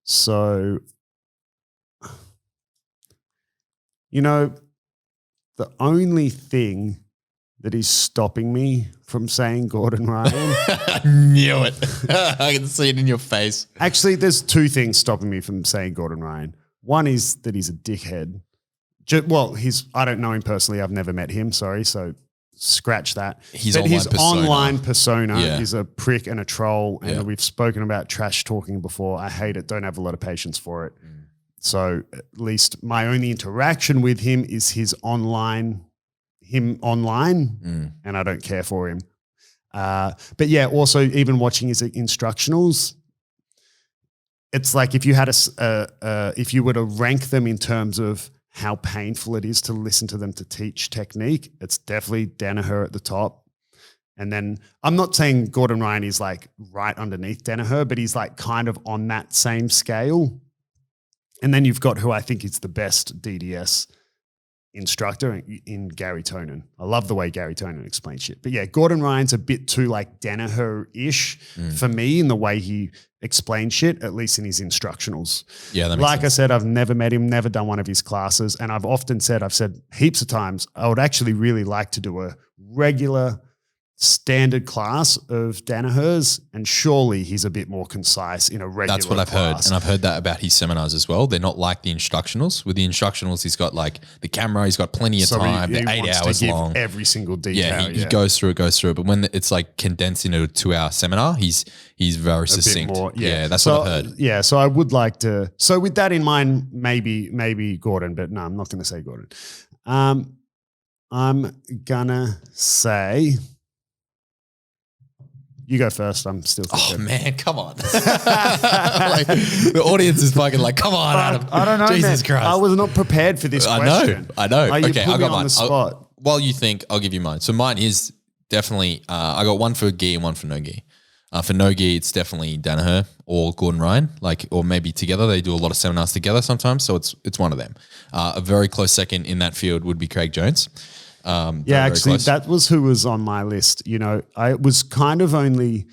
So, you know, the only thing that is stopping me from saying Gordon Ryan. I knew it. I can see it in your face. Actually, there's two things stopping me from saying Gordon Ryan. One is that he's a dickhead. I don't know him personally. I've never met him. Sorry. So scratch that. His But online persona. online persona Yeah. is a prick and a troll. And Yeah. we've spoken about trash talking before. I hate it. Don't have a lot of patience for it. So at least my only interaction with him is him online, and I don't care for him. But yeah, also even watching his instructionals, it's like if you had if you were to rank them in terms of how painful it is to listen to them to teach technique, it's definitely Danaher at the top. And then I'm not saying Gordon Ryan is like right underneath Danaher, but he's like kind of on that same scale. And then you've got who I think is the best DDS instructor in Gary Tonin. I love the way Gary Tonin explains shit. But yeah, Gordon Ryan's a bit too like Danaher-ish for me in the way he explains shit, at least in his instructionals. Yeah, that makes Like sense. I said, I've never met him, never done one of his classes. And I've said heaps of times, I would actually really like to do a regular standard class of Danaher's, and surely he's a bit more concise in a regular That's what I've heard. class. And I've heard that about his seminars as well. They're not like the instructionals. With the instructionals, he's got like the camera, he's got plenty of So time, he they're 8 wants hours to give long. every single detail. Yeah, he goes through it. But when it's like condensed into a 2-hour seminar, he's very succinct. More, yeah, that's what I've heard. Yeah, so I would like to. So with that in mind, maybe Gordon, but no, I'm not going to say Gordon. I'm gonna say. You go first. I'm still thinking. Oh man, come on! Like, the audience is fucking like, come on, Adam. I don't know, Jesus man. Christ! I was not prepared for this question. I know. You Okay, put I me got on mine. the spot. While you think, I'll give you mine. So mine is definitely. I got one for gi and one for no gi. For no gi, it's definitely Danaher or Gordon Ryan, or maybe together. They do a lot of seminars together sometimes, so it's one of them. A very close second in that field would be Craig Jones. Yeah, actually, that was who was on my list. You know, I was kind of only.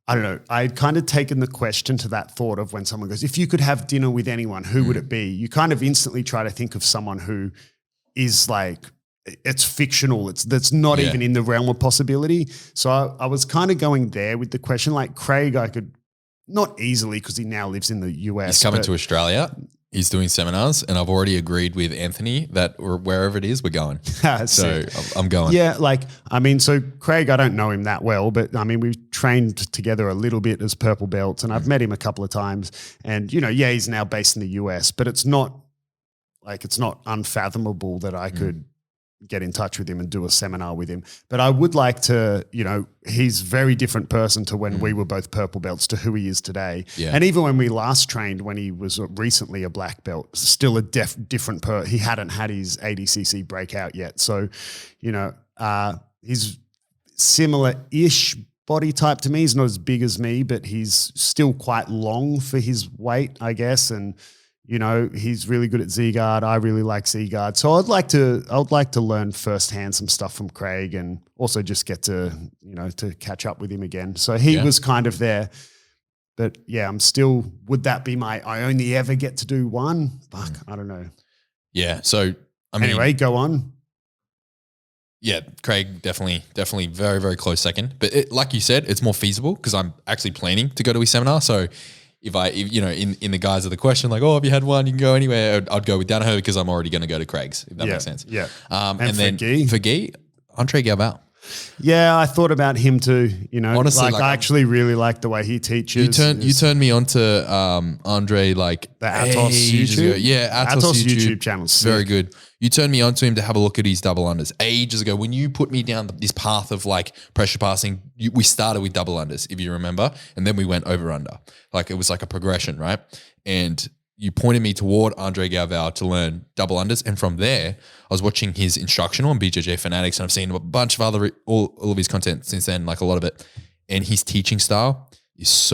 I don't know. I had kind of taken the question to that thought of when someone goes, if you could have dinner with anyone, who would it be? You kind of instantly try to think of someone who is like, it's fictional. That's not even in the realm of possibility. So I was kind of going there with the question. Like Craig, I could not easily because he now lives in the US. He's coming to Australia. He's doing seminars, and I've already agreed with Anthony that wherever it is, we're going. So I'm going. Yeah, so Craig, I don't know him that well, but I mean, we trained together a little bit as purple belts, and I've met him a couple of times. And, you know, yeah, he's now based in the US, but it's not unfathomable that I could get in touch with him and do a seminar with him. But I would like to, you know, he's a very different person to when we were both purple belts to who he is today. Yeah. And even when we last trained, when he was recently a black belt, still a different he hadn't had his ADCC breakout yet. So, you know, he's similar-ish body type to me. He's not as big as me, but he's still quite long for his weight, I guess. And, you know, he's really good at Z-guard. I really like Z-guard. So I'd like to learn firsthand some stuff from Craig, and also just get to, you know, to catch up with him again. So he was kind of there. But yeah, I'm still, would that be I only ever get to do one? Fuck, I don't know. Yeah. So, I mean. Anyway, go on. Yeah, Craig, definitely very, very close second. But like you said, it's more feasible because I'm actually planning to go to his seminar. So, if you know, in the guise of the question, like, oh, have you had one? You can go anywhere. I'd go with Danaher because I'm already going to go to Craig's, if that makes sense. Yeah. And then for Guy, Andre Galvao. Yeah, I thought about him too. You know, honestly, like I actually really like the way he teaches. You turned me on to Andre, like the Atos YouTube. Yeah, Atos YouTube channel. Very good. You turned me on to him to have a look at his double unders ages ago. When you put me down this path of like pressure passing, we started with double unders, if you remember, and then we went over under. Like it was like a progression, right? And you pointed me toward Andre Galvao to learn double unders. And from there, I was watching his instructional on BJJ Fanatics, and I've seen a bunch of other, all of his content since then, like a lot of it. And his teaching style is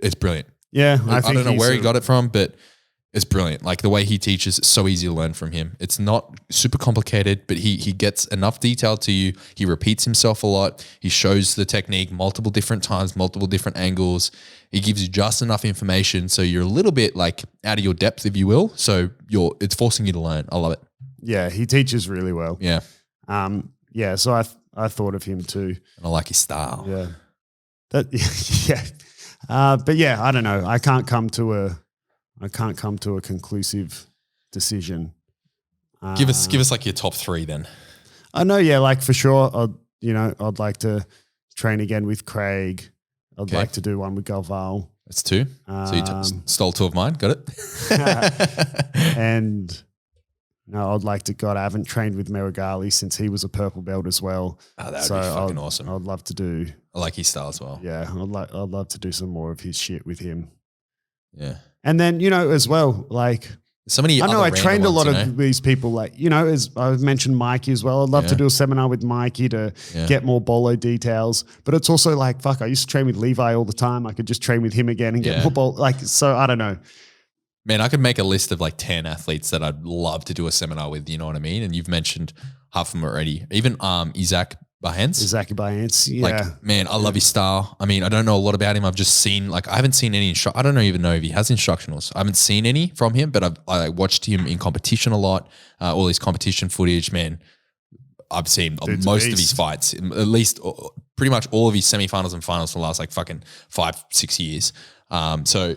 it's brilliant. Yeah. I don't know where he got it from, but it's brilliant. Like the way he teaches, it's so easy to learn from him. It's not super complicated, but he gets enough detail to you. He repeats himself a lot. He shows the technique multiple different times, multiple different angles. He gives you just enough information so you're a little bit like out of your depth, if you will. So it's forcing you to learn. I love it. Yeah, he teaches really well. Yeah. Yeah, so I thought of him too. And I like his style. Yeah. Yeah. But yeah, I don't know. I can't come to a conclusive decision. Give us like your top three then. I know, yeah, like for sure. I'd like to train again with Craig. I'd like to do one with Galval. That's two. So you stole two of mine. Got it. And no, I'd like to. God, I haven't trained with Merigali since he was a purple belt as well. Oh, that would be fucking awesome. I'd love to do. I like his style as well. Yeah, I'd love to do some more of his shit with him. Yeah. And then, as well, like so many. I know I trained a lot ones, of these people, like, as I've mentioned Mikey as well. I'd love to do a seminar with Mikey to get more bolo details. But it's also like, fuck, I used to train with Levi all the time. I could just train with him again and get football. Like, so I don't know. Man, I could make a list of like 10 athletes that I'd love to do a seminar with, you know what I mean? And you've mentioned half of them already. Even Isaac Bahens. Yeah. Like, man, I love his style. I mean, I don't know a lot about him. I've just seen, like, I haven't seen any, I don't even know if he has instructionals. I haven't seen any from him, but I watched him in competition a lot. All his competition footage, man. I've seen most of his fights, at least pretty much all of his semifinals and finals for the last like fucking 5-6 years. So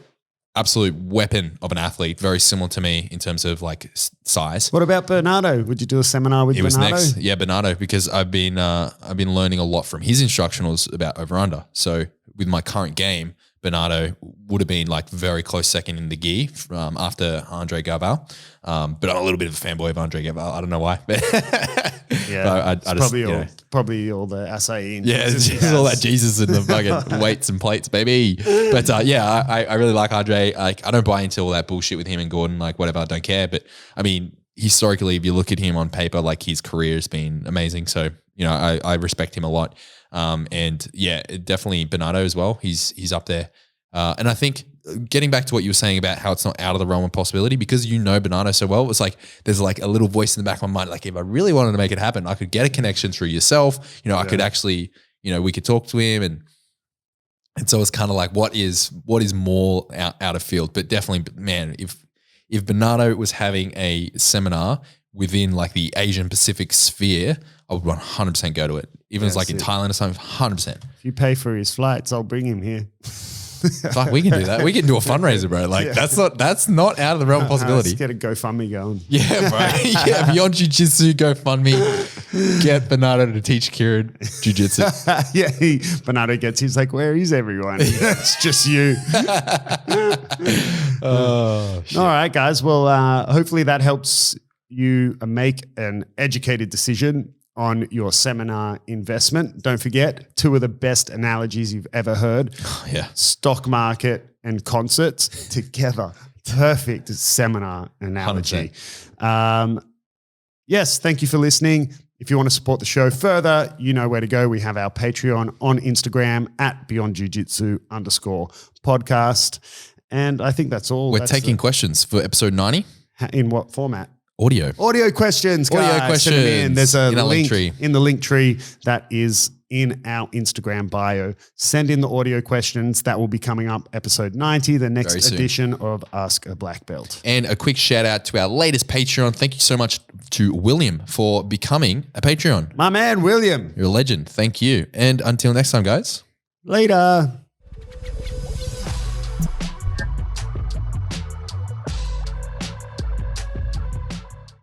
absolute weapon of an athlete, very similar to me in terms of like size. What about Bernardo? Would you do a seminar with Bernardo? It was next. Yeah, Bernardo, because I've been learning a lot from his instructionals about over under. So with my current game, Bernardo would have been like very close second in the gi after Andre Galvao. But I'm a little bit of a fanboy of Andre Galvao. I don't know why. But yeah, probably all the acai. Yeah, it's all that Jesus and the fucking weights and plates, baby. But I really like Andre. Like, I don't buy into all that bullshit with him and Gordon. Like, whatever, I don't care. But I mean, historically, if you look at him on paper, like his career has been amazing. So I respect him a lot. And yeah, definitely Bernardo as well. He's up there. And I think getting back to what you were saying about how it's not out of the realm of possibility, because Bernardo so well, it's like there's like a little voice in the back of my mind, like if I really wanted to make it happen, I could get a connection through yourself. I could actually, we could talk to him, and so it's kind of like what is more out of field. But definitely, man, if Bernardo was having a seminar within like the Asian Pacific sphere, I would 100% go to it. Even if it's like in Thailand or something, 100%. If you pay for his flights, I'll bring him here. Fuck, we can do that. We can do a fundraiser, bro. Like that's not out of the realm of possibility. Let's get a GoFundMe going. Yeah, bro. Yeah, Beyond Jiu Jitsu GoFundMe. Get Bernardo to teach Kieren jiu-jitsu. Bernardo he's like, where is everyone? It's just you. Oh, shit. All right, guys. Well, hopefully that helps you make an educated decision on your seminar investment. Don't forget, 2 of the best analogies you've ever heard. Yeah. Stock market and concerts together. Perfect seminar analogy. Yes, thank you for listening. If you want to support the show further, you know where to go. We have our Patreon on Instagram at beyondjiujitsu_podcast. And I think that's all. We're taking questions for episode 90. In what format? Audio. Audio questions, guys. Send them in. There's a link in the link tree that is in our Instagram bio. Send in the audio questions. That will be coming up episode 90, the next edition of Ask a Black Belt. And a quick shout out to our latest Patreon. Thank you so much to William for becoming a Patreon. My man, William. You're a legend. Thank you. And until next time, guys. Later.